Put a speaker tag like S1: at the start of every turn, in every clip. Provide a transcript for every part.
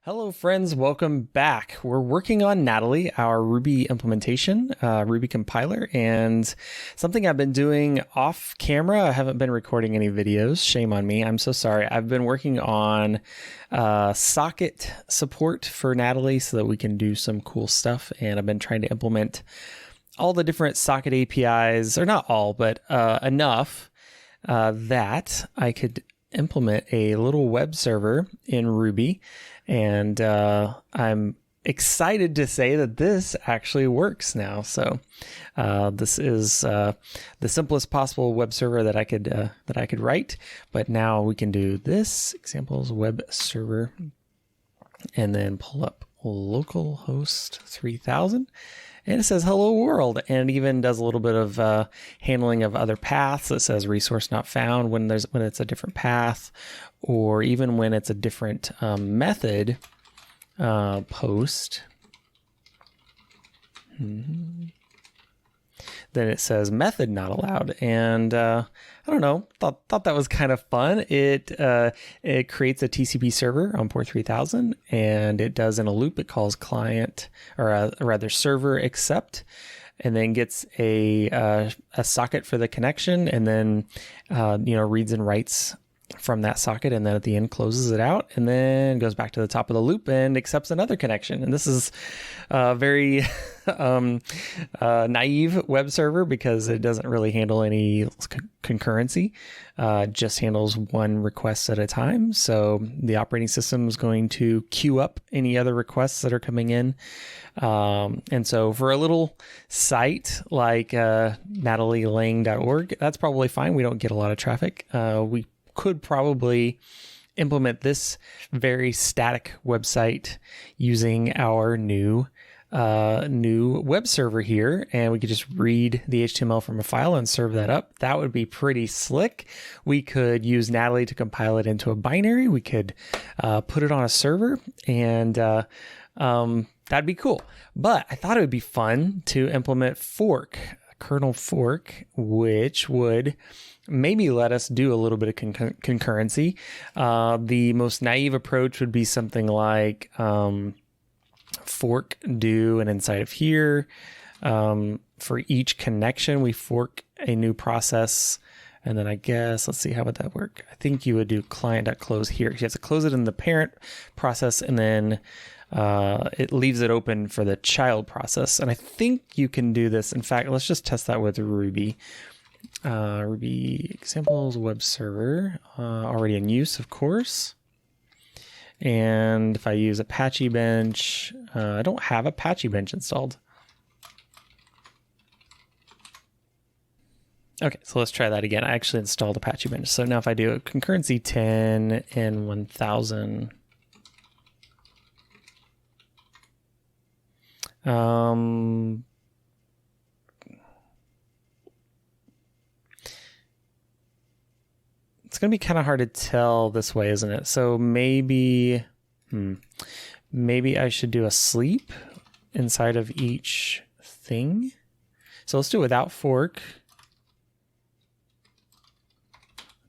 S1: Hello, friends. Welcome back. We're working on Natalie, our Ruby implementation, Ruby compiler, and something I've been doing off camera. I haven't been recording any videos. Shame on me. I'm so sorry. I've been working on socket support for Natalie so that we can do some cool stuff, and I've been trying to implement all the different socket APIs, or not all, but enough that I could implement a little web server in Ruby. And I'm excited to say that this actually works now. So this is the simplest possible web server that I could write. But now we can do this examples web server, and then pull up localhost 3000. And it says hello world, and it even does a little bit of handling of other paths. It says resource not found when it's a different path, or even when it's a different method post. Then it says method not allowed, and I don't know. Thought that was kind of fun. It creates a TCP server on port 3000, and it does in a loop. It calls client, or rather server accept, and then gets a socket for the connection, and then reads and writes from that socket, and then at the end closes it out, and then goes back to the top of the loop and accepts another connection. And this is a very naive web server because it doesn't really handle any concurrency, just handles one request at a time. So the operating system is going to queue up any other requests that are coming in. And so for a little site like natalielang.org, that's probably fine. We don't get a lot of traffic. We could probably implement this very static website using our new web server here, and we could just read the HTML from a file and serve that up. That would be pretty slick. We could use Natalie to compile it into a binary. We could put it on a server, and that'd be cool. But I thought it would be fun to implement fork, a kernel fork, which would maybe let us do a little bit of concurrency. The most naive approach would be something like fork do, and inside of here, for each connection, we fork a new process. And then I guess, let's see, how would that work? I think you would do client.close here. You have to close it in the parent process, and then it leaves it open for the child process. And I think you can do this. In fact, let's just test that with Ruby. Ruby examples web server, already in use, of course. And if I use Apache Bench, I don't have Apache Bench installed. Okay, so let's try that again. I actually installed Apache Bench. So now if I do a concurrency 10 and 1000, it's going to be kind of hard to tell this way, isn't it? So maybe I should do a sleep inside of each thing. So let's do it without fork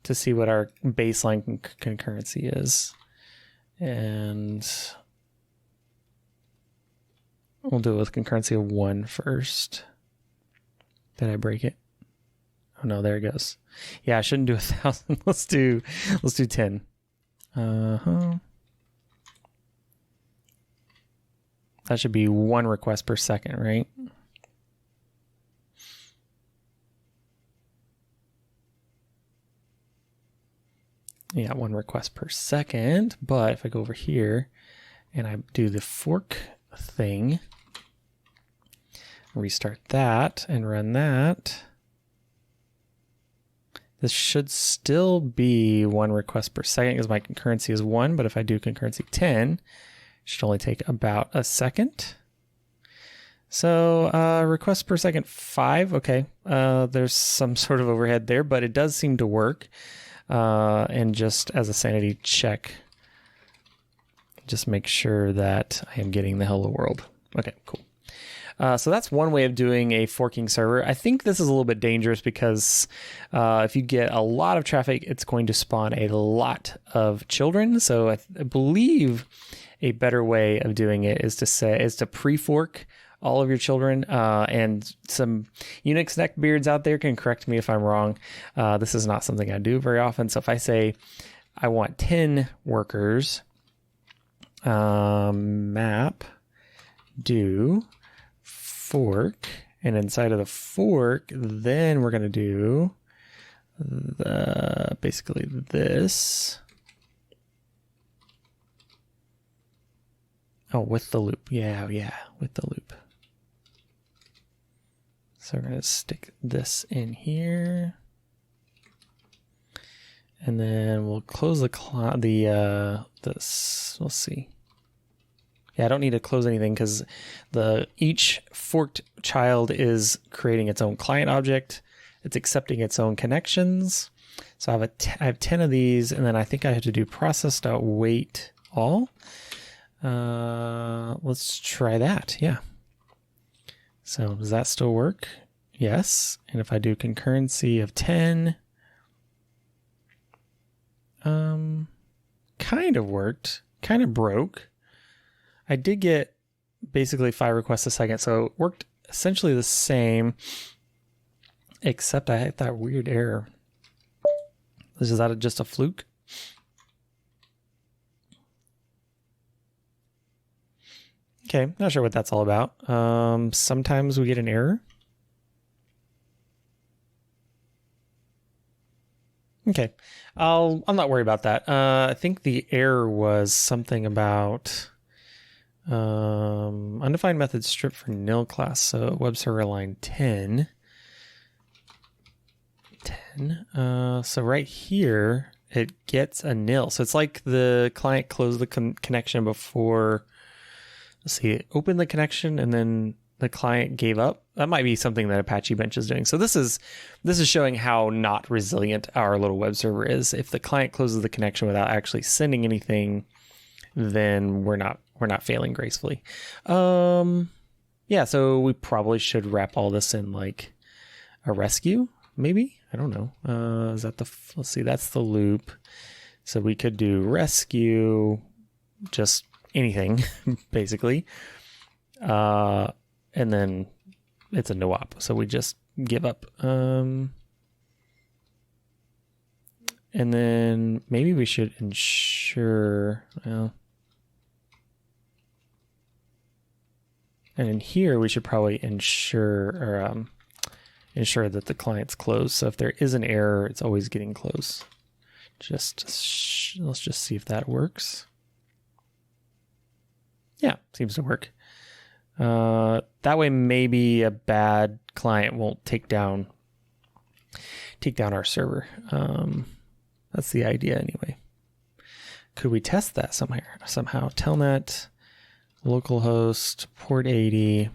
S1: to see what our baseline concurrency is. And we'll do it with concurrency of 1 first. Did I break it? Oh no, there it goes. Yeah, I shouldn't do 1000. Let's do 10. That should be 1 request per second, right? Yeah, 1 request per second. But if I go over here and I do the fork thing, restart that and run that, this should still be 1 request per second because my concurrency is 1. But if I do concurrency 10, it should only take about a second. So request per second 5. Okay, there's some sort of overhead there, but it does seem to work. And just as a sanity check, just make sure that I am getting the hello world. Okay, cool. So that's one way of doing a forking server. I think this is a little bit dangerous because if you get a lot of traffic, it's going to spawn a lot of children. So I believe a better way of doing it is to pre-fork all of your children, and some Unix neckbeards out there can correct me if I'm wrong. This is not something I do very often. So if I say I want 10 workers, map do fork, and inside of the fork, then we're going to do basically this. Oh, with the loop. Yeah, with the loop. So we're going to stick this in here. And then we'll close this. We'll see. Yeah, I don't need to close anything because each forked child is creating its own client object. It's accepting its own connections. So I have 10 of these, and then I think I have to do process.wait all. Let's try that. Yeah. So does that still work? Yes. And if I do concurrency of 10, kind of worked, kind of broke. I did get basically 5 requests a second, so it worked essentially the same, except I had that weird error. Is that just a fluke? Okay, not sure what that's all about. Sometimes we get an error. Okay, I'm not worried about that. I think the error was something about undefined method strip for nil class. So web server line 10. So right here, it gets a nil. So it's like the client closed the connection before. Let's see, open the connection and then the client gave up. That might be something that Apache Bench is doing. So this is showing how not resilient our little web server is. If the client closes the connection without actually sending anything, then we're not failing gracefully. Yeah, so we probably should wrap all this in like a rescue, maybe? I don't know. Is that let's see, that's the loop. So we could do rescue, just anything, basically. And then it's a no-op. So we just give up. And then maybe we should ensure, and in here we should probably ensure that the client's closed. So if there is an error, it's always getting close. Let's just see if that works. Yeah, seems to work. That way maybe a bad client won't take down our server. That's the idea anyway. Could we test that somehow? Telnet, localhost, port 80.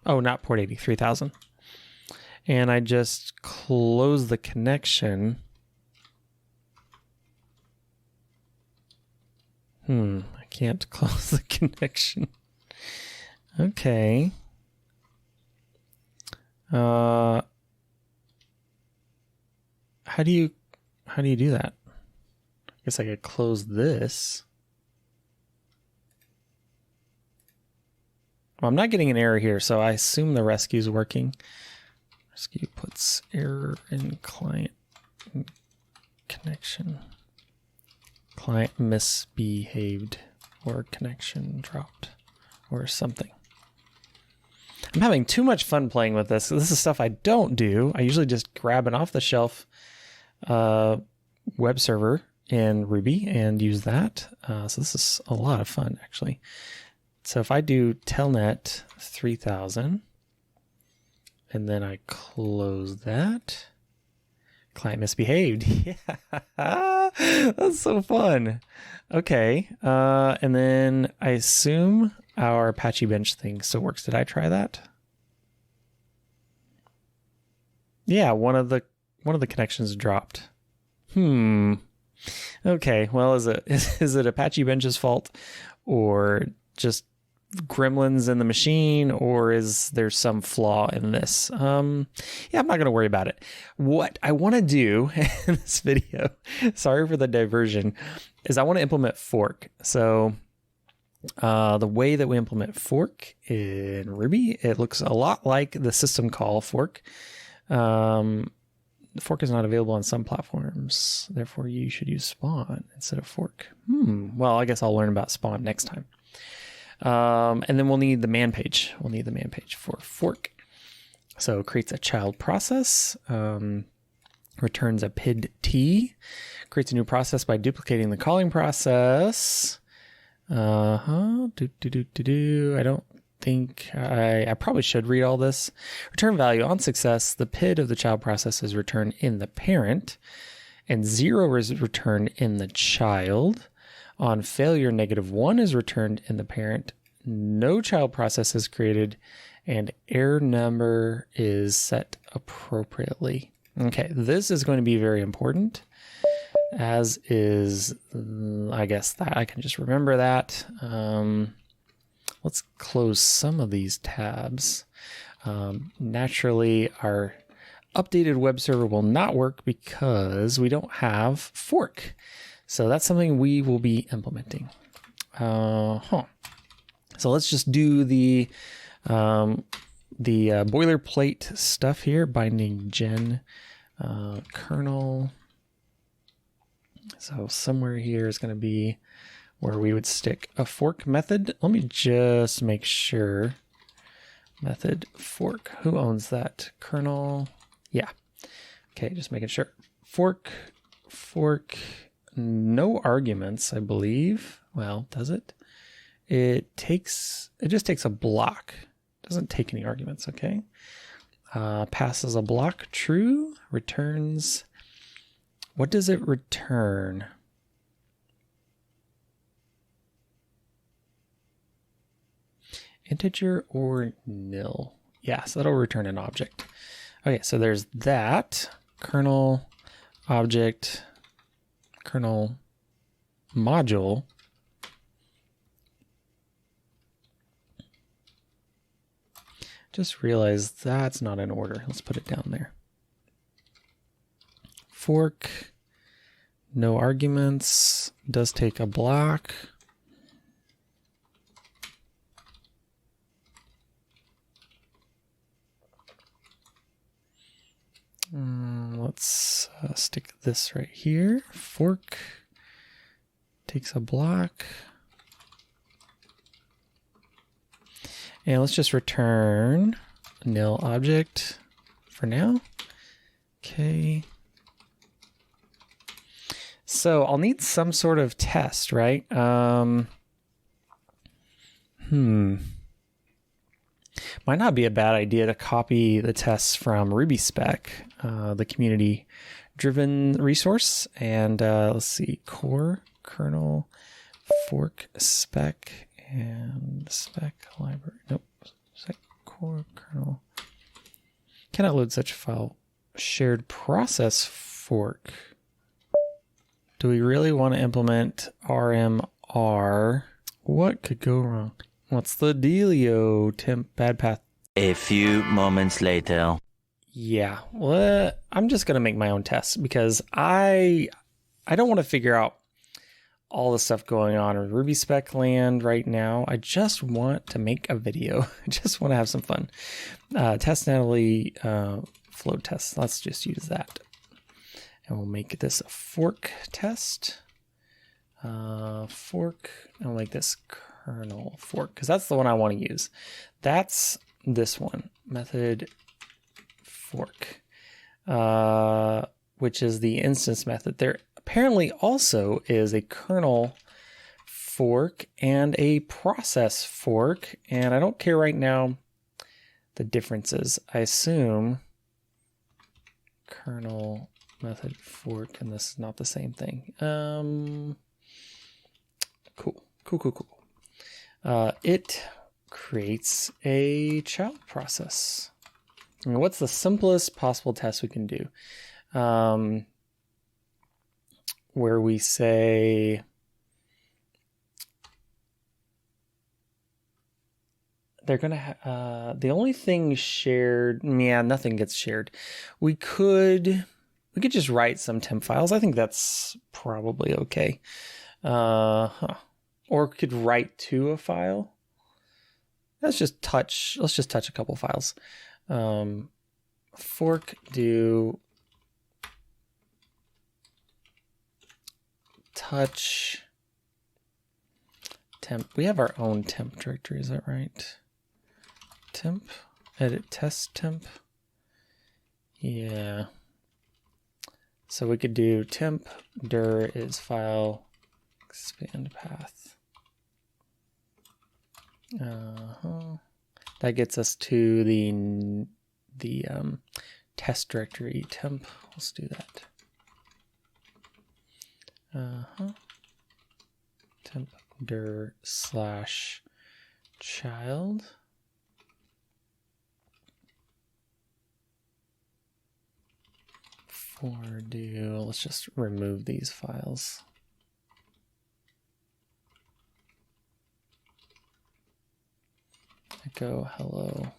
S1: Oh, not port 80, 3000. And I just close the connection. I can't close the connection. Okay. How do you do that? I guess I could close this. Well, I'm not getting an error here, so I assume the rescue is working. Rescue puts error in client connection. Client misbehaved or connection dropped or something. I'm having too much fun playing with this. This is stuff I don't do. I usually just grab an off-the-shelf web server in Ruby and use that. So this is a lot of fun, actually. So if I do telnet 3000, and then I close that, client misbehaved. Yeah, that's so fun. Okay, and then I assume our Apache Bench thing still works. Did I try that? Yeah, one of the connections dropped. Okay, well, is it Apache Bench's fault, or just gremlins in the machine, or is there some flaw in this? Yeah, I'm not going to worry about it. What I want to do in this video, sorry for the diversion, is I want to implement fork. So The way that we implement fork in Ruby, it looks a lot like the system call fork. The fork is not available on some platforms, therefore you should use spawn instead of fork. Well, I guess I'll learn about spawn next time. And then we'll need the man page. We'll need the man page for fork. So it creates a child process, returns a PID T, creates a new process by duplicating the calling process. I don't think I probably should read all this. Return value on success. The PID of the child process is returned in the parent, and 0 is returned in the child. On failure, -1 is returned in the parent. No child process is created, and error number is set appropriately. Okay, this is going to be very important, as is, I guess that I can just remember that. Let's close some of these tabs. Naturally, our updated web server will not work because we don't have fork. So that's something we will be implementing. So let's just do the boilerplate stuff here, binding gen kernel. So somewhere here is going to be where we would stick a fork method. Let me just make sure. Method fork. Who owns that? Kernel. Yeah. Okay, just making sure. Fork. No arguments, I believe. Well, does it? It just takes a block. Doesn't take any arguments, okay? Passes a block true, returns. What does it return? Integer or nil? Yeah, so that'll return an object. Okay, so there's that. Kernel, object, kernel, module. Just realized that's not in order. Let's put it down there. Fork, no arguments, does take a block. Let's stick this right here. Fork takes a block. And let's just return nil object for now. Okay. So I'll need some sort of test, right? Might not be a bad idea to copy the tests from Ruby Spec, the community-driven resource. And let's see, core, kernel, fork, spec, and spec library. Nope, spec, core, kernel. Cannot load such file. Shared process fork. Do we really want to implement RMR? What could go wrong? What's the dealio, temp bad path?
S2: A few moments later.
S1: Yeah, well, I'm just going to make my own tests because I don't want to figure out all the stuff going on in Ruby Spec land right now. I just want to make a video. I just want to have some fun. Test Natalie flow test. Let's just use that. And we'll make this a fork test. Fork. And we'll make this kernel fork because that's the one I want to use. That's this one. Method fork. Which is the instance method. There apparently also is a kernel fork and a process fork. And I don't care right now the differences. I assume kernel method fork and this is not the same thing. Cool. It creates a child process. I mean, what's the simplest possible test we can do? Where we say they're gonna the only thing shared, yeah, nothing gets shared. We could just write some temp files. I think that's probably okay. or could write to a file. Let's just touch a couple files. Fork do touch temp. We have our own temp directory, is that right? Temp, edit test temp. Yeah. So we could do temp dir is file expand path. That gets us to the test directory temp. Let's do that. Temp dir slash child. For do, let's just remove these files. Echo hello.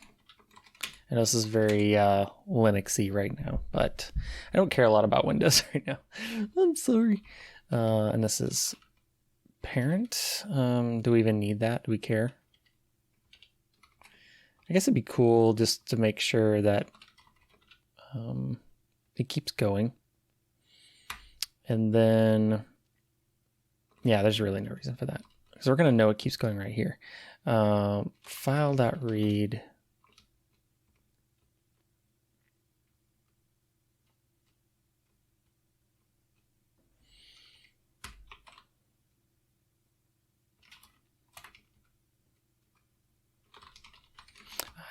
S1: I know this is very Linuxy right now, but I don't care a lot about Windows right now. I'm sorry. And this is parent. Do we even need that? Do we care? I guess it'd be cool just to make sure that it keeps going. And then, yeah, there's really no reason for that, because we're going to know it keeps going right here. File.read.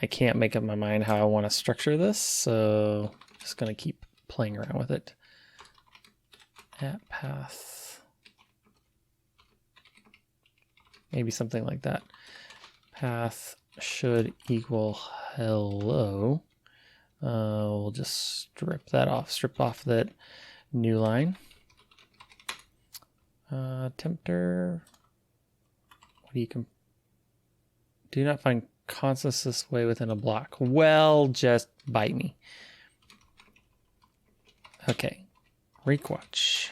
S1: I can't make up my mind how I want to structure this, so I'm just going to keep playing around with it. At path. Maybe something like that. Path should equal hello. We'll just strip that off. Strip off that new line. Tempter. What do you do not find constants this way within a block. Well, just bite me. Okay. Requatch.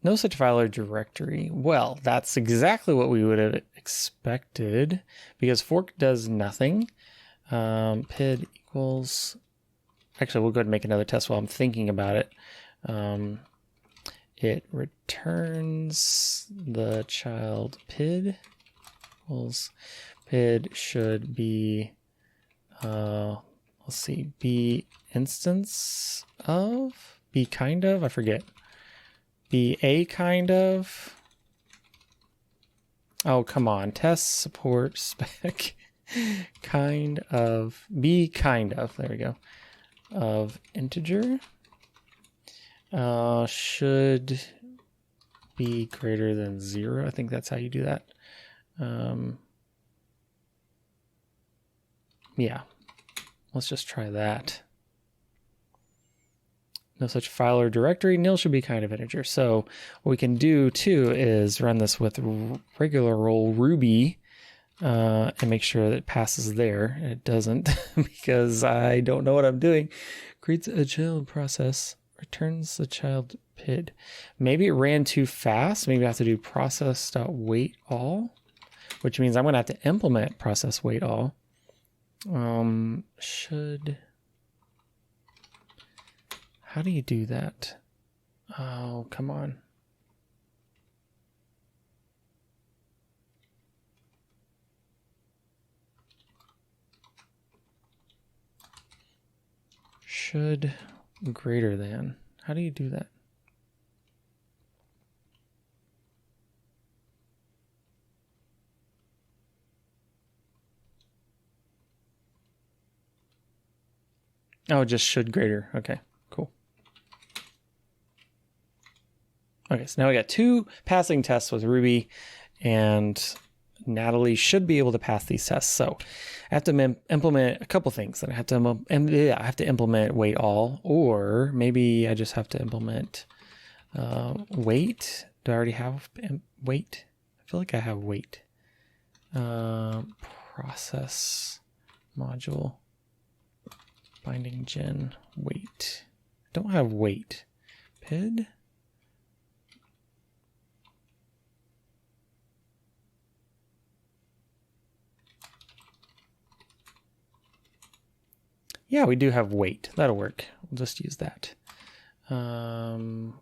S1: No such file or directory. Well, that's exactly what we would have expected, because fork does nothing. PID equals... Actually, we'll go ahead and make another test while I'm thinking about it. It returns the child PID equals PID should be, let's see, be instance of, be kind of, I forget. Be a kind of. Oh, come on. Test support spec. Kind of. Be kind of. There we go. Of integer. Should be greater than 0. I think that's how you do that. Yeah. Let's just try that. No such file or directory. Nil should be kind of integer. So what we can do too is run this with regular old Ruby and make sure that it passes there. It doesn't because I don't know what I'm doing. Creates a child process, returns the child PID. Maybe it ran too fast. Maybe I have to do process.wait all, which means I'm going to have to implement process wait all. How do you do that? Oh, come on. Should greater than. How do you do that? Oh, just should greater. Okay, cool. Okay, so now we got 2 passing tests with Ruby, and Natalie should be able to pass these tests. So I have to implement a couple things. And I have to implement wait all, or maybe I just have to implement wait. Do I already have wait? I feel like I have wait. Process module binding gen wait. I don't have wait. PID. Yeah, we do have weight. That'll work. We'll just use that. And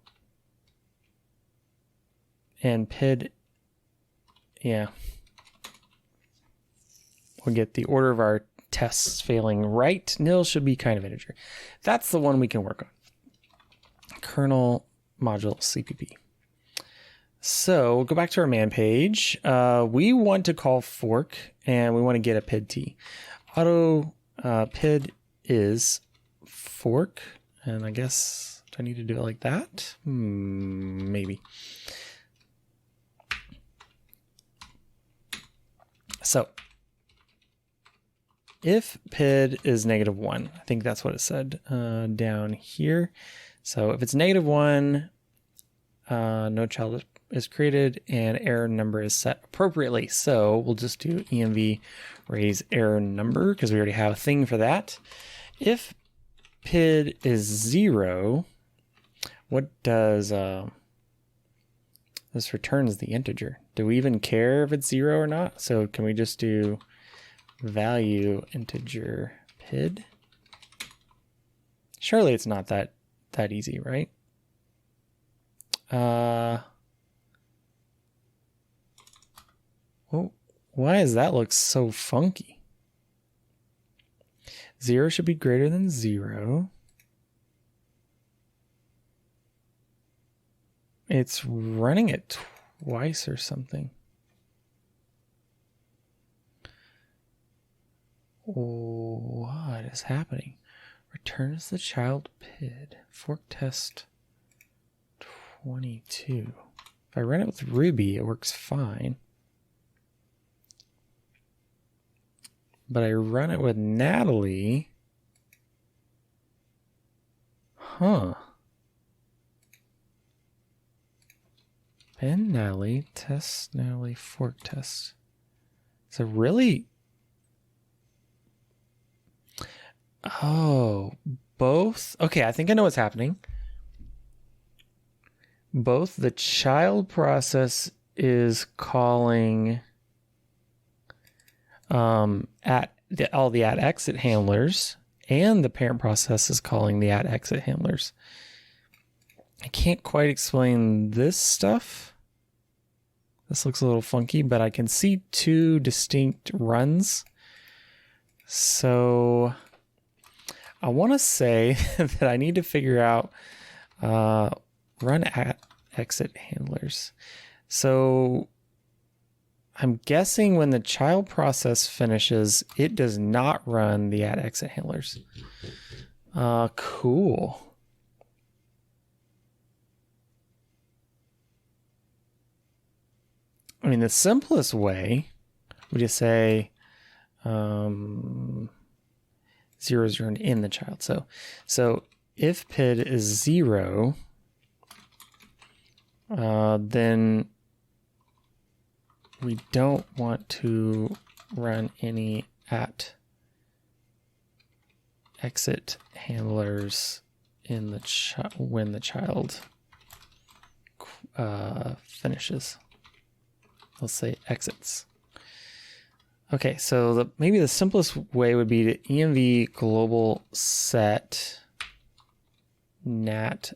S1: PID, yeah. We'll get the order of our tests failing right. Nil should be kind of integer. That's the one we can work on. Kernel module CPP. So we'll go back to our man page. We want to call fork and we want to get a PID-T. Auto PID is fork. And I guess, do I need to do it like that? Maybe. So if PID is -1, I think that's what it said down here. So if it's -1, no child is created and error number is set appropriately. So we'll just do env raise error number because we already have a thing for that. If PID is 0, what does this returns the integer? Do we even care if it's 0 or not? So can we just do value integer PID? Surely it's not that easy, right? Oh, why does that look so funky? 0 should be greater than 0. It's running it twice or something. What is happening? Returns the child PID. Fork test 22. If I run it with Ruby, it works fine. But I run it with Natalie. Huh. Pen Natalie, test Natalie, fork test. So really? Oh, both? Okay, I think I know what's happening. Both the child process is calling all the @exit handlers, and the parent process is calling the @exit handlers. I can't quite explain this stuff. This looks a little funky, but I can see two distinct runs. So I want to say that I need to figure out run @exit handlers. So I'm guessing when the child process finishes, it does not run the @exit handlers. Cool. I mean, the simplest way would just say 0 is run in the child. So if PID is 0, then we don't want to run any @exit handlers in the when the child finishes. Let's say exits. Okay, so maybe the simplest way would be to env global set nat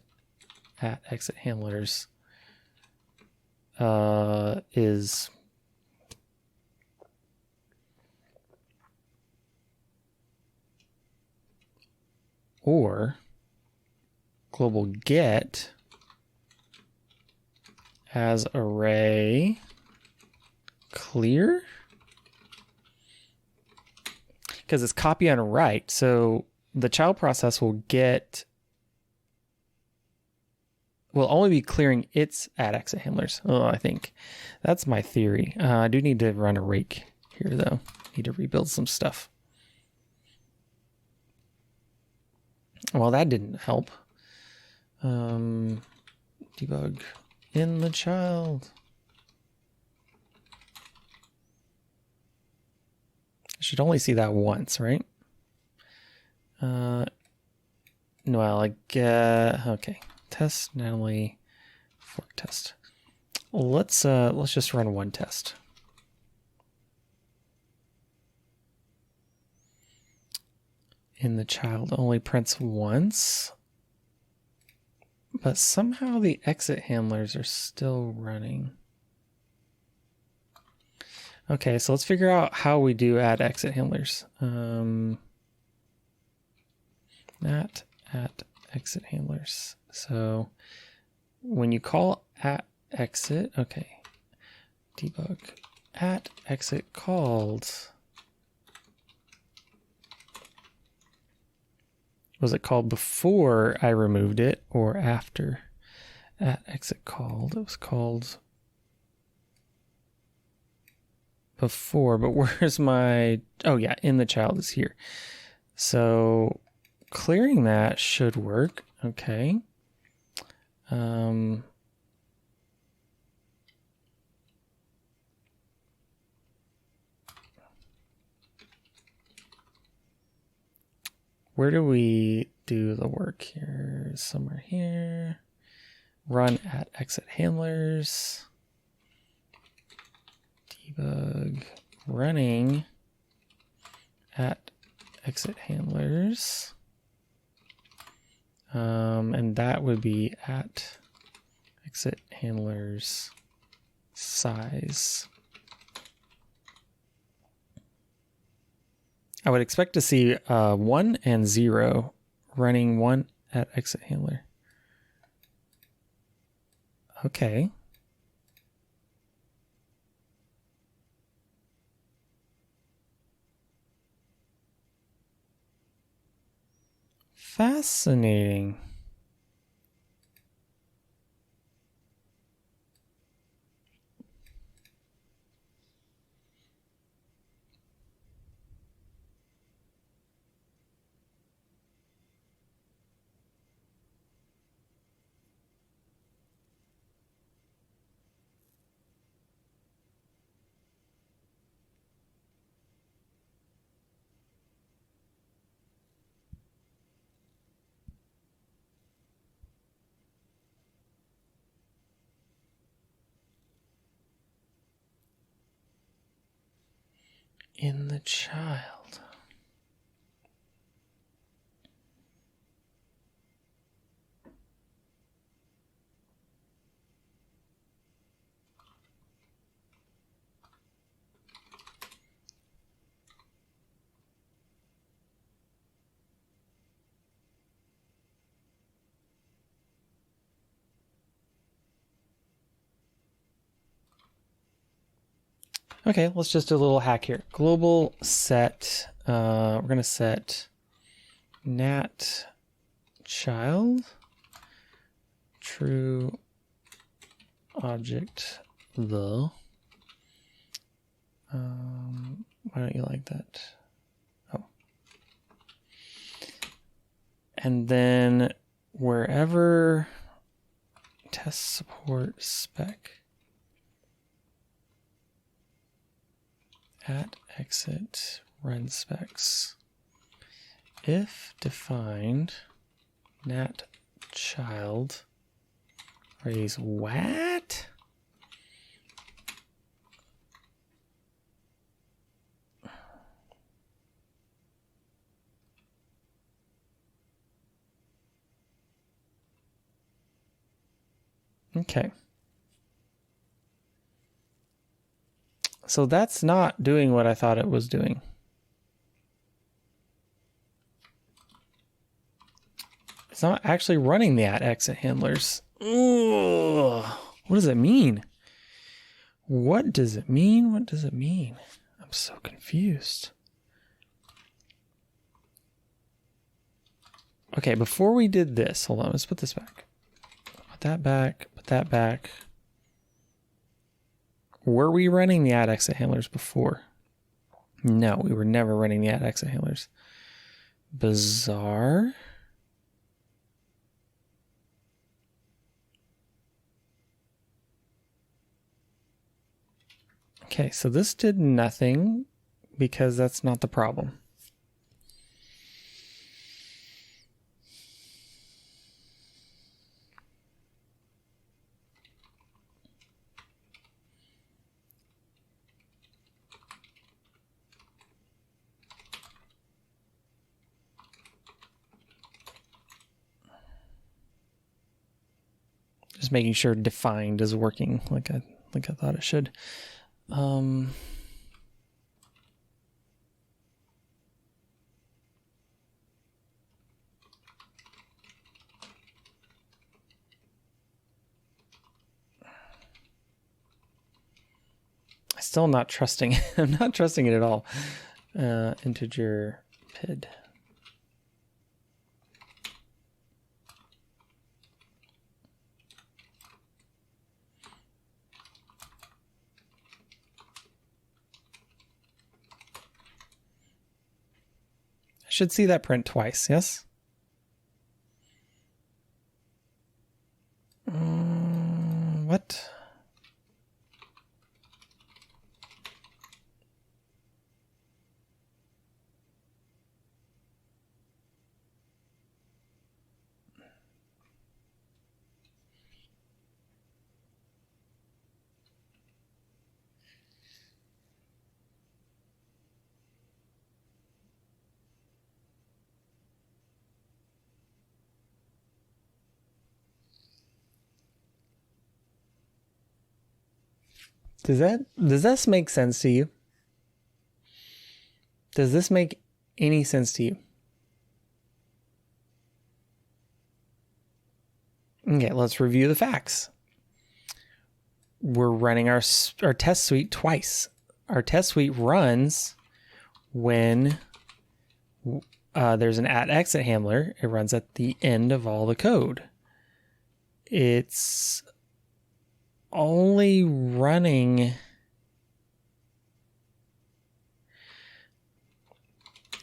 S1: @exit handlers is or global get as array clear, because it's copy on write. So the child process will only be clearing its @exit handlers. Oh, I think that's my theory. I do need to run a rake here though. Need to rebuild some stuff. Well, that didn't help. Debug in the child. I should only see that once, right? No, okay. Test Natalie fork test. Let's just run one test. in the child only prints once, but somehow the exit handlers are still running. Okay, so let's figure out how we do add exit handlers. Not at exit handlers. So when you call at exit, okay, debug at exit called. Was it called before I removed it or after? At exit called. It was called before, but where's my... Oh yeah, in the child is here. So clearing that should work. Okay. Where do we do the work here? Somewhere here. Run at exit handlers. Debug running at exit handlers. And that would be at exit handlers size. I would expect to see 1 and 0 running 1 at exit handler. Okay. Fascinating. In the child. Okay, let's just do a little hack here. Global set, we're going to set nat child true object the. Why don't you like that? Oh. And then wherever test support spec at exit run specs, if defined nat child raise what? Okay. So that's not doing what I thought it was doing. It's not actually running the at exit handlers. Ugh. What does it mean? What does it mean? What does it mean? I'm so confused. Okay, before we did this, hold on, let's put this back. Put that back, put that back. Were we running the at exit handlers before? No, we were never running the at exit handlers. Bizarre. Okay, so this did nothing because that's not the problem. making sure defined is working like I thought it should. Still not trusting. I'm not trusting it at all. Integer PID. I should see that print twice, yes? What? Does this make sense to you? Does this make any sense to you? Okay, let's review the facts. We're running our test suite twice. Our test suite runs when there's an @exit handler. It runs at the end of all the code. It's only running.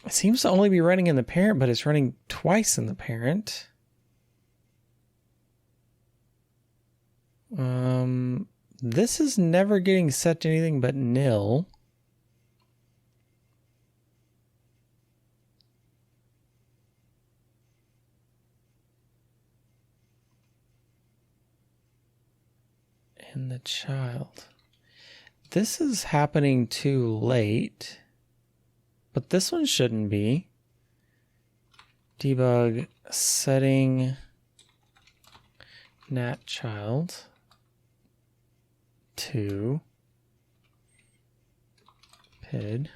S1: It seems to only be running in the parent, but it's running twice in the parent. This is never getting set to anything but nil. And the child. This is happening too late, but this one shouldn't be. Debug setting nat child to PID.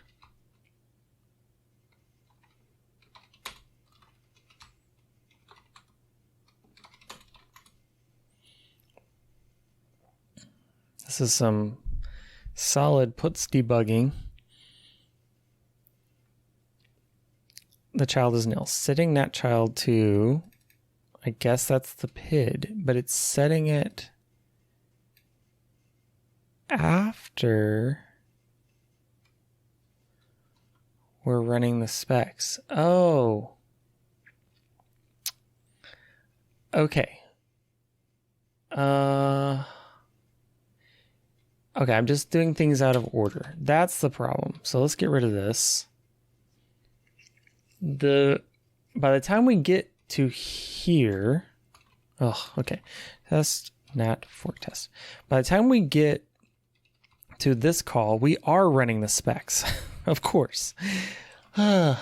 S1: This is some solid puts debugging. The child is nil. Setting that child to, I guess that's the PID, but it's setting it after we're running the specs. Oh. Okay. Okay, I'm just doing things out of order. That's the problem. So let's get rid of this. By the time we get to here, okay. Test nat fork test. By the time we get to this call, we are running the specs, of course. That's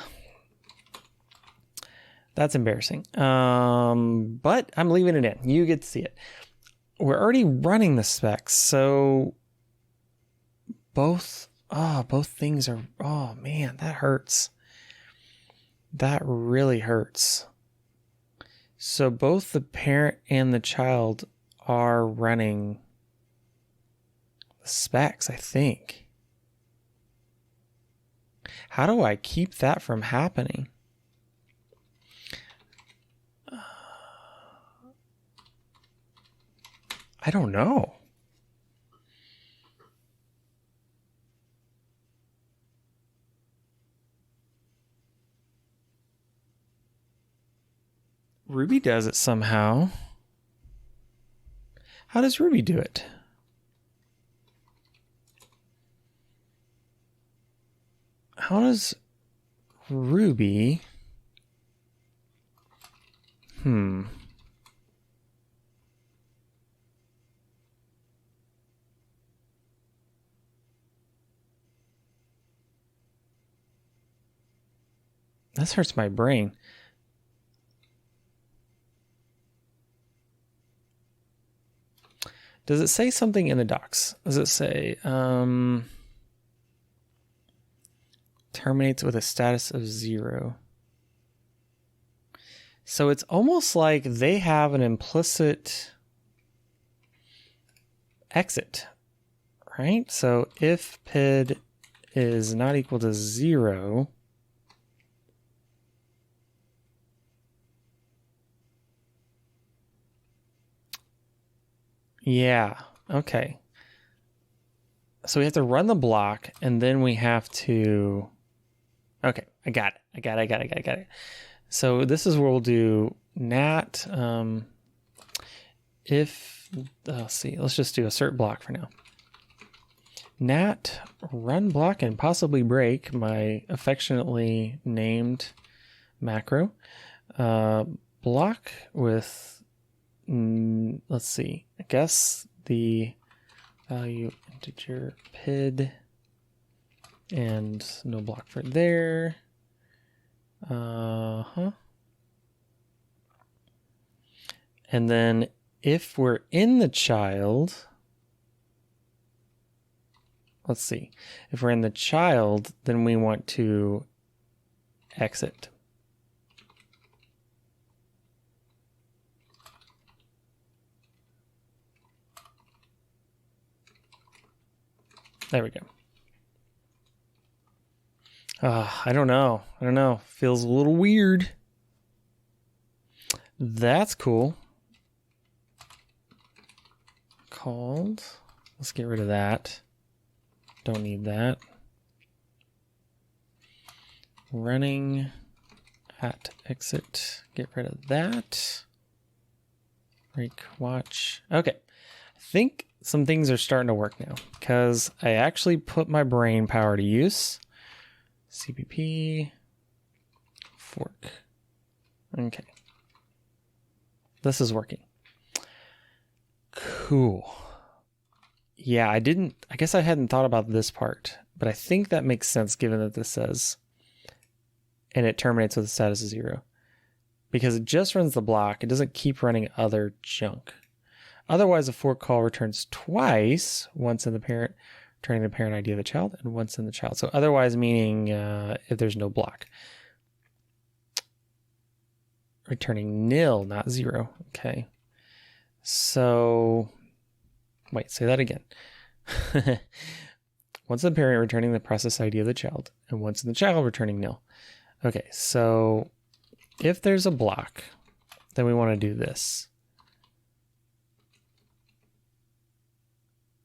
S1: embarrassing. But I'm leaving it in. You get to see it. We're already running the specs, so both things are, oh man, that hurts. That really hurts. So both the parent and the child are running the specs, I think. How do I keep that from happening? I don't know. Ruby does it somehow. How does Ruby do it? How does Ruby... This hurts my brain. Does it say something in the docs? Does it say terminates with a status of 0? So it's almost like they have an implicit exit, right? So if PID is not equal to 0, yeah, okay. So we have to run the block, and then we have to... Okay, I got it. So this is where we'll do nat, if, let's see, let's just do assert block for now. Nat run block and possibly break, my affectionately named macro. Block with, let's see, I guess the value integer PID and no block for there. And then if we're in the child, let's see, if we're in the child, then we want to exit. There we go. I don't know. Feels a little weird. That's cool. Called. Let's get rid of that. Don't need that. Running at exit. Get rid of that. Break watch. Okay. I think some things are starting to work now because I actually put my brain power to use. CPP fork. Okay. This is working. Cool. Yeah, I guess I hadn't thought about this part, but I think that makes sense given that this says, and it terminates with a status of 0. Because it just runs the block, it doesn't keep running other junk. Otherwise, a fork call returns twice, once in the parent, returning the parent ID of the child, and once in the child. So otherwise meaning if there's no block. Returning nil, not 0. Okay. So, wait, say that again. Once in the parent, returning the process ID of the child, and once in the child, returning nil. Okay, so if there's a block, then we want to do this.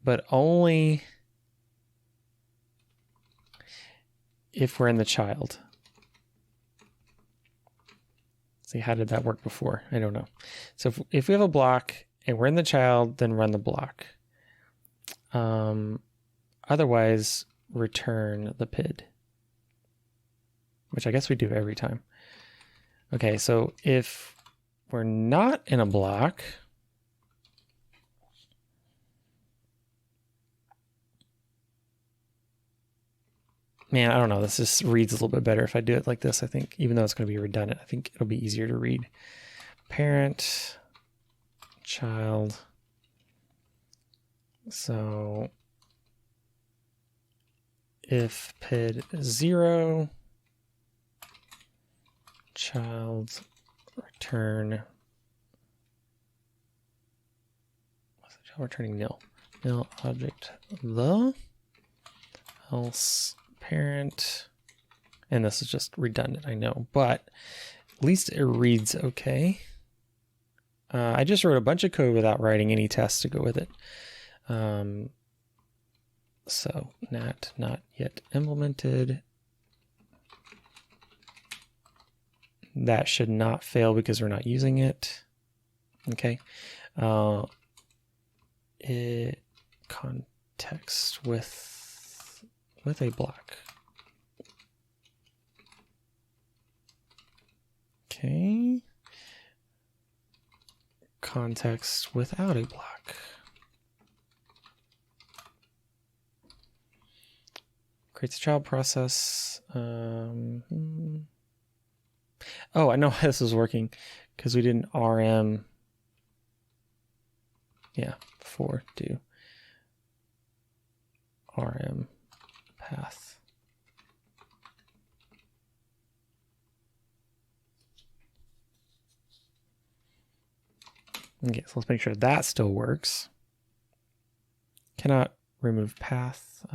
S1: But only if we're in the child. See, how did that work before? I don't know. So if we have a block and we're in the child, then run the block. Otherwise, return the PID, which I guess we do every time. Okay, so if we're not in a block, man, I don't know. This just reads a little bit better if I do it like this, I think, even though it's going to be redundant. I think it'll be easier to read. Parent, child. So if PID is 0, child return, what's the child returning nil? Nil object the, else parent, and this is just redundant, I know, but at least it reads okay. I just wrote a bunch of code without writing any tests to go with it. So nat not yet implemented. That should not fail because we're not using it. Okay. Context with a block. Okay. Context without a block. Creates a child process. Oh, I know how this is working because we did an RM. Yeah, before do rm path. Okay, so let's make sure that still works. Cannot remove path.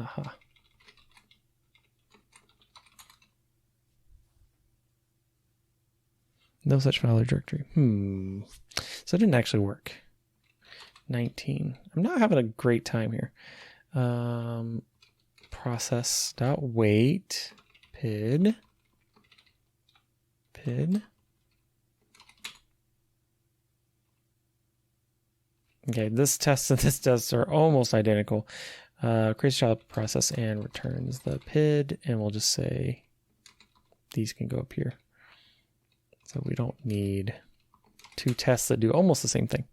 S1: No such file or directory. So it didn't actually work. 19. I'm not having a great time here. Process.wait pid. Okay, this test and this test are almost identical. Creates child process and returns the PID, and we'll just say these can go up here. So we don't need two tests that do almost the same thing.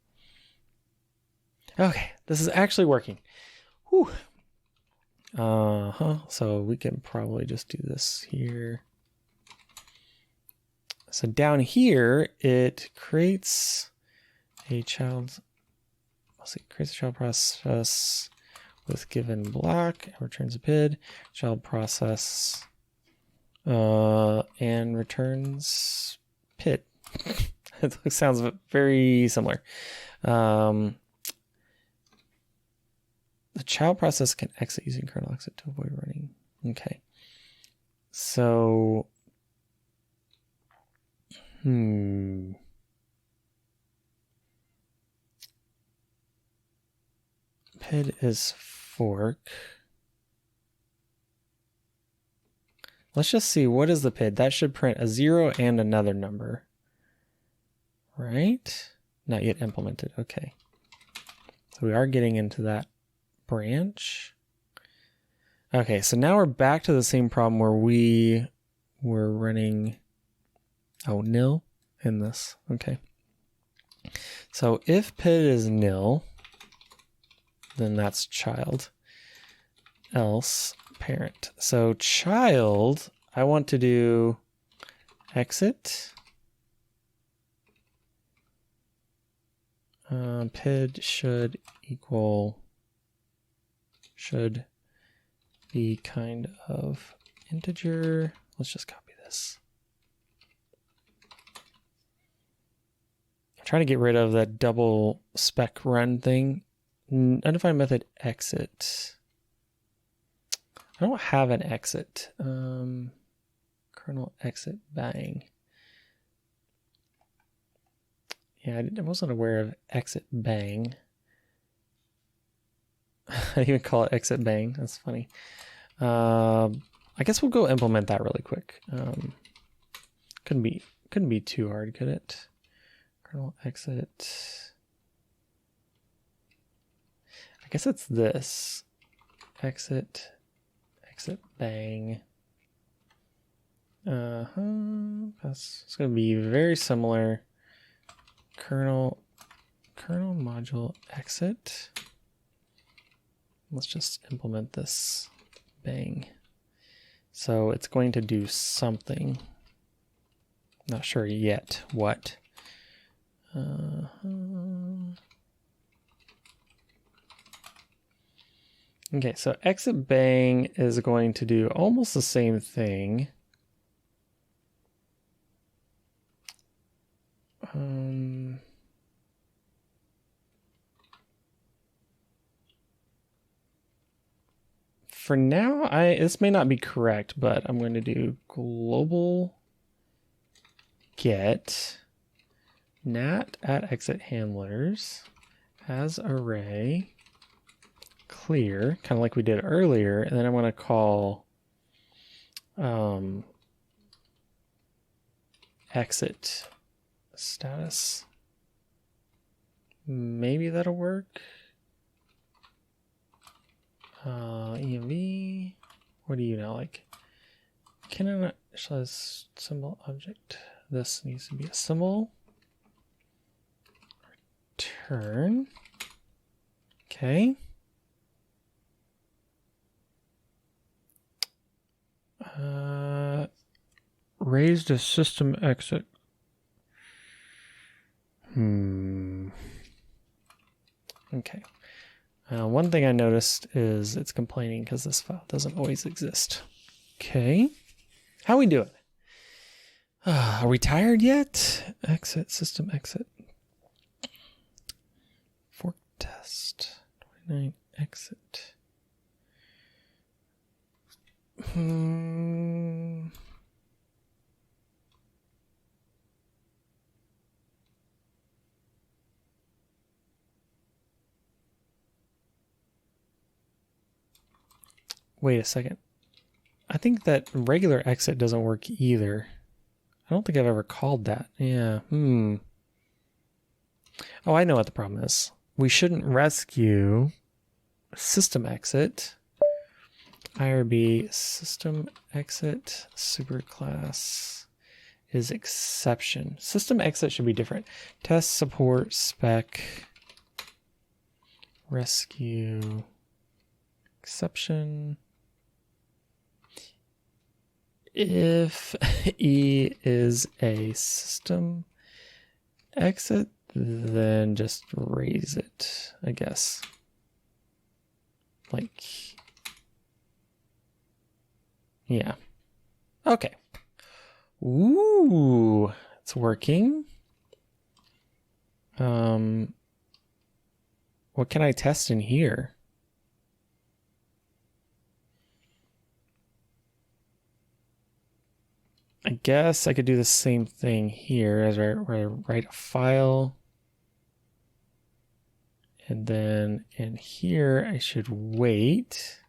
S1: Okay, this is actually working. Whew. So we can probably just do this here. So down here, it creates a child. Let's see, creates a child process with given block and returns a PID. Child process and returns PID. It sounds very similar. The child process can exit using kernel exit to avoid running. Okay. So, PID is fork. Let's just see, what is the PID? That should print a 0 and another number. Right? Not yet implemented. Okay. So we are getting into that branch. Okay, so now we're back to the same problem where we were running nil in this. Okay. So if PID is nil, then that's child. Else parent. So child, I want to do exit. PID should be kind of integer. Let's just copy this. I'm trying to get rid of that double spec run thing. Undefined method exit. I don't have an exit. Kernel exit bang. Yeah, I wasn't aware of exit bang. I even call it exit bang. That's funny. I guess we'll go implement that really quick. Couldn't be too hard, could it? Kernel exit. I guess it's this. Exit bang. It's going to be very similar. Kernel module exit. Let's just implement this bang. So it's going to do something. Not sure yet what. Okay, so exit bang is going to do almost the same thing. For now, this may not be correct, but I'm going to do global get nat at exit handlers as array clear, kind of like we did earlier, and then I'm going to call exit status. Maybe that'll work. env. What do you now like? Can I not initialize symbol object? This needs to be a symbol. Return. Okay. Raised a system exit. Okay. One thing I noticed is it's complaining because this file doesn't always exist. Okay. How we doing? Are we tired yet? Exit, system exit. Fork test. 29, exit. Wait a second. I think that regular exit doesn't work either. I don't think I've ever called that. Yeah. Oh, I know what the problem is. We shouldn't rescue system exit. IRB system exit superclass is exception. System exit should be different. Test support spec rescue exception. If E is a system exit, then just raise it, I guess. Like, yeah. Okay. Ooh, it's working. What can I test in here? I guess I could do the same thing here as I write a file. And then in here, I should wait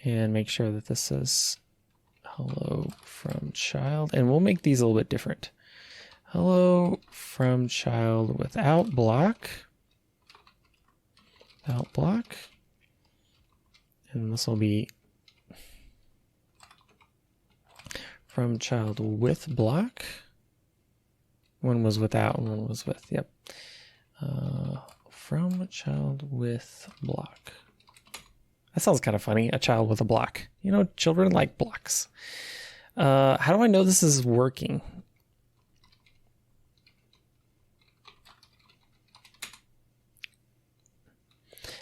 S1: and make sure that this says hello from child. And we'll make these a little bit different. Hello from child without block. Without block. And this will be from child with block. One was without and one was with. Yep. From child with block. That sounds kind of funny. A child with a block. You know, children like blocks. How do I know this is working?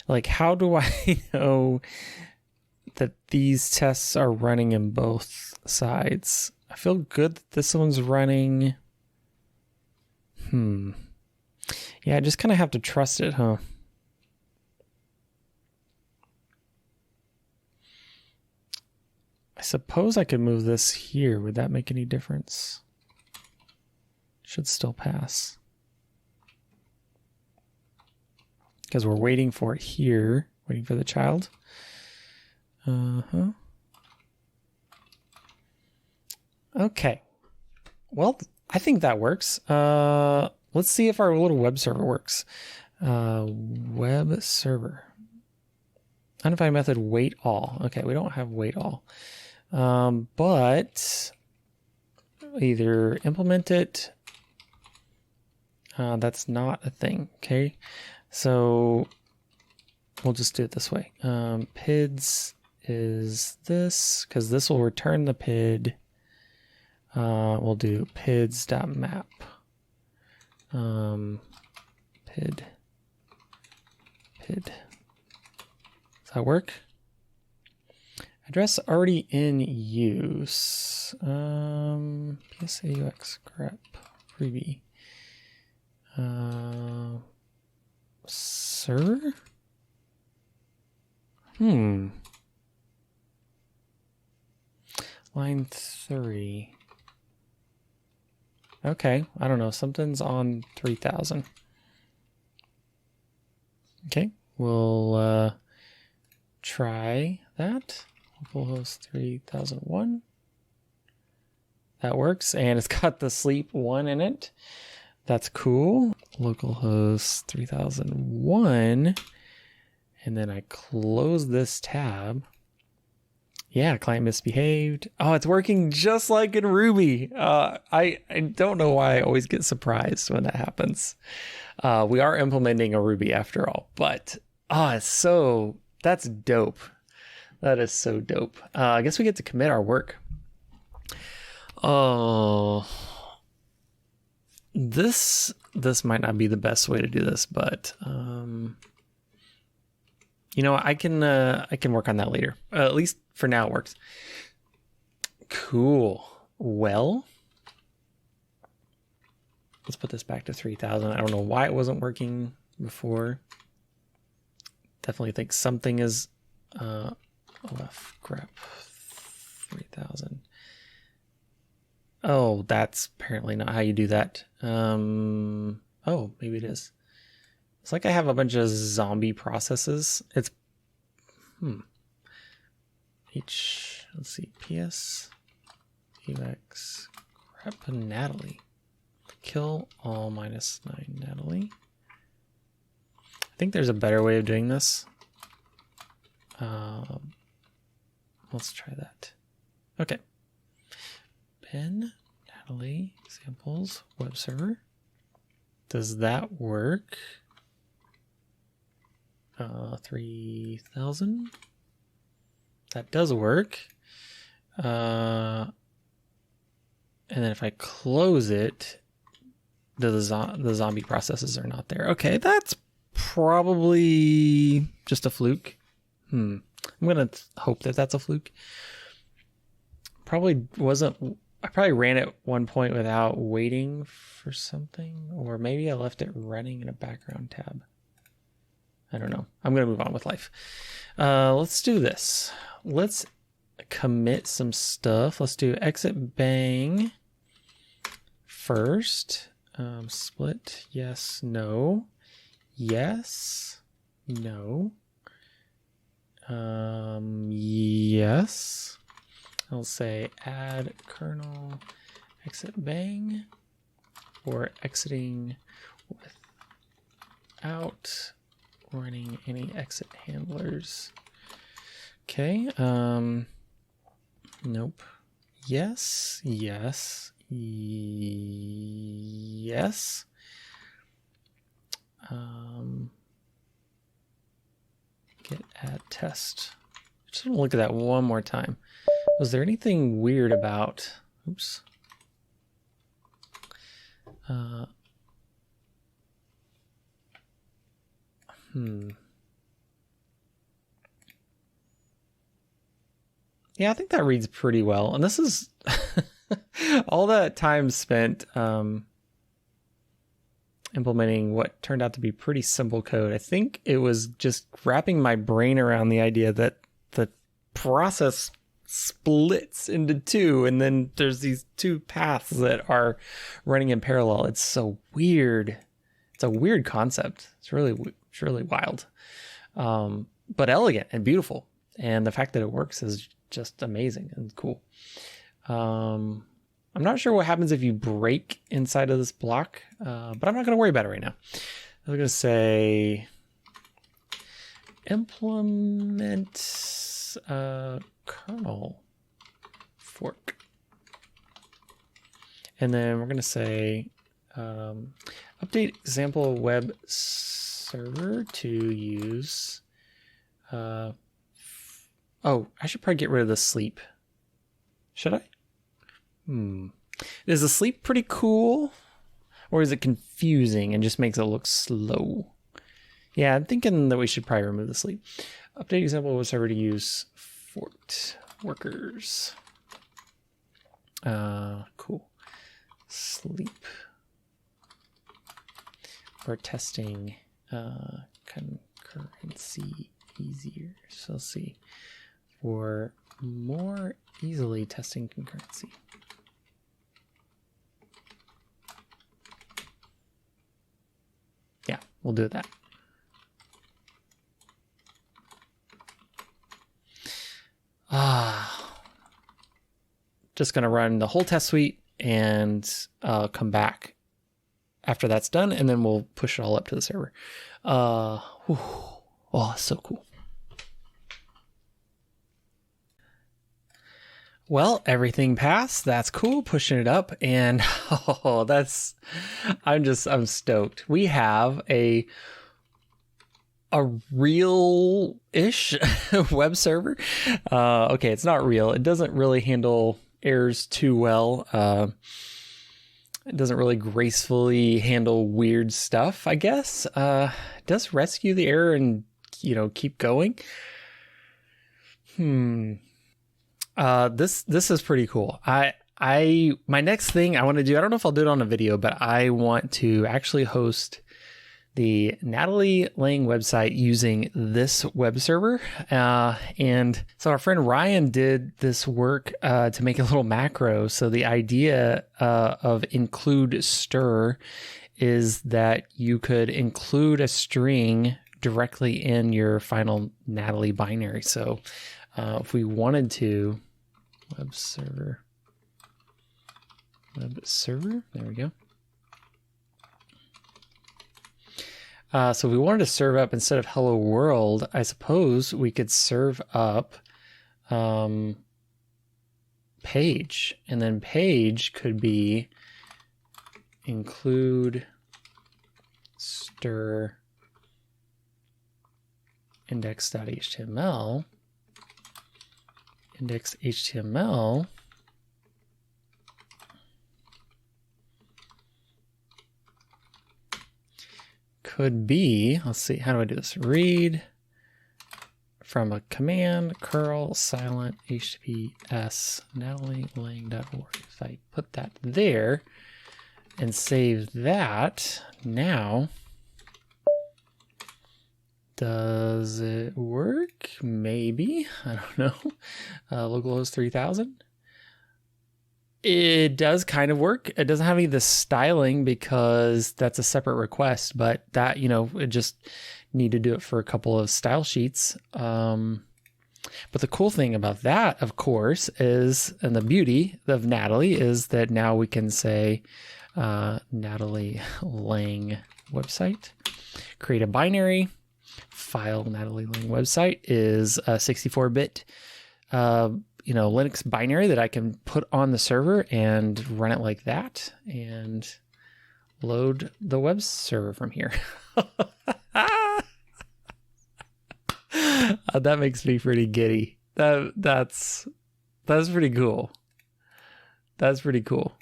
S1: Like, how do I know that these tests are running in both sides? I feel good that this one's running. Yeah, I just kind of have to trust it, huh? I suppose I could move this here. Would that make any difference? Should still pass. Because we're waiting for it here. Waiting for the child. Okay. Well, I think that works. Let's see if our little web server works. Web server. Undefined method wait all. Okay, we don't have wait all. But either implement it. That's not a thing. Okay. So we'll just do it this way. PIDs is this, because this will return the PID. We'll do pids.map. PID. Does that work? Address already in use. PSAUX grep freebie. Server? Line 3. Okay, I don't know. Something's on 3000. Okay, we'll try that. Localhost 3001. That works, and it's got the sleep 1 in it. That's cool. Localhost 3001. And then I close this tab. Yeah, client misbehaved. Oh, it's working just like in Ruby. I don't know why I always get surprised when that happens. We are implementing a Ruby after all, but that's dope. That is so dope. I guess we get to commit our work. Oh, this might not be the best way to do this, but You know, I can work on that later. At least for now it works. Cool. Well, let's put this back to 3,000. I don't know why it wasn't working before. Definitely think something is left grep 3,000. Oh, that's apparently not how you do that. Oh, maybe it is. It's like I have a bunch of zombie processes. It's let's see, PS Evex grep Natalie. Kill all -9 Natalie. I think there's a better way of doing this. Let's try that. Okay. Pin Natalie samples web server. Does that work? 3,000. That does work. And then if I close it, the zombie processes are not there. Okay, that's probably just a fluke. I'm gonna hope that that's a fluke. Probably wasn't. I probably ran at one point without waiting for something, or maybe I left it running in a background tab. I don't know. I'm gonna move on with life. Let's do this. Let's commit some stuff. Let's do exit bang first. Split. Yes. No. Yes. No. Yes. I'll say add kernel exit bang or exiting without running any exit handlers. Okay. Nope. Yes. Yes. Yes. Get add test. Just want to look at that one more time. Was there anything weird about? Oops. Yeah, I think that reads pretty well. And this is all that time spent implementing what turned out to be pretty simple code. I think it was just wrapping my brain around the idea that the process splits into two, and then there's these two paths that are running in parallel. It's so weird. It's a weird concept. It's really wild, but elegant and beautiful. And the fact that it works is just amazing and cool. I'm not sure what happens if you break inside of this block, but I'm not going to worry about it right now. I'm going to say implement kernel fork. And then we're going to say update example web server to use. Oh, I should probably get rid of the sleep. Should I? Is the sleep pretty cool? Or is it confusing and just makes it look slow? Yeah, I'm thinking that we should probably remove the sleep. Update example web server to use forked workers. Cool. Sleep. For testing concurrency easier. So let's see. For more easily testing concurrency. Yeah, we'll do that. Just going to run the whole test suite and come back after that's done, and then we'll push it all up to the server. Oh, so cool. Well, everything passed. That's cool. Pushing it up, and I'm stoked. We have a real-ish web server. Okay, it's not real. It doesn't really handle errors too well. It doesn't really gracefully handle weird stuff, I guess. It does rescue the error and keep going. This is pretty cool. My next thing I want to do, I don't know if I'll do it on a video, but I want to actually host the Natalie Lang website using this web server. And so our friend Ryan did this work to make a little macro. So the idea of include stir is that you could include a string directly in your final Natalie binary. So if we wanted to, web server, there we go. So if we wanted to serve up, instead of hello world, I suppose we could serve up page, and then page could be include stir index.html, index.html could be, let's see, how do I do this? Read from a command, curl, silent, https, natalielang.org. If I put that there and save that, now, does it work? Maybe, I don't know. Localhost 3000. It does kind of work. It doesn't have any of the styling because that's a separate request, but that, it just need to do it for a couple of style sheets. But the cool thing about that, of course, is, and the beauty of Natalie is that now we can say Natalie Lang website, create a binary file. Natalie Lang website is a 64-bit Linux binary that I can put on the server and run it like that and load the web server from here. That makes me pretty giddy. That's pretty cool. That's pretty cool.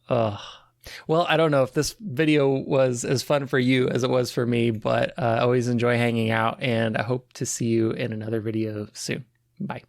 S1: Well, I don't know if this video was as fun for you as it was for me, but I always enjoy hanging out, and I hope to see you in another video soon. Bye.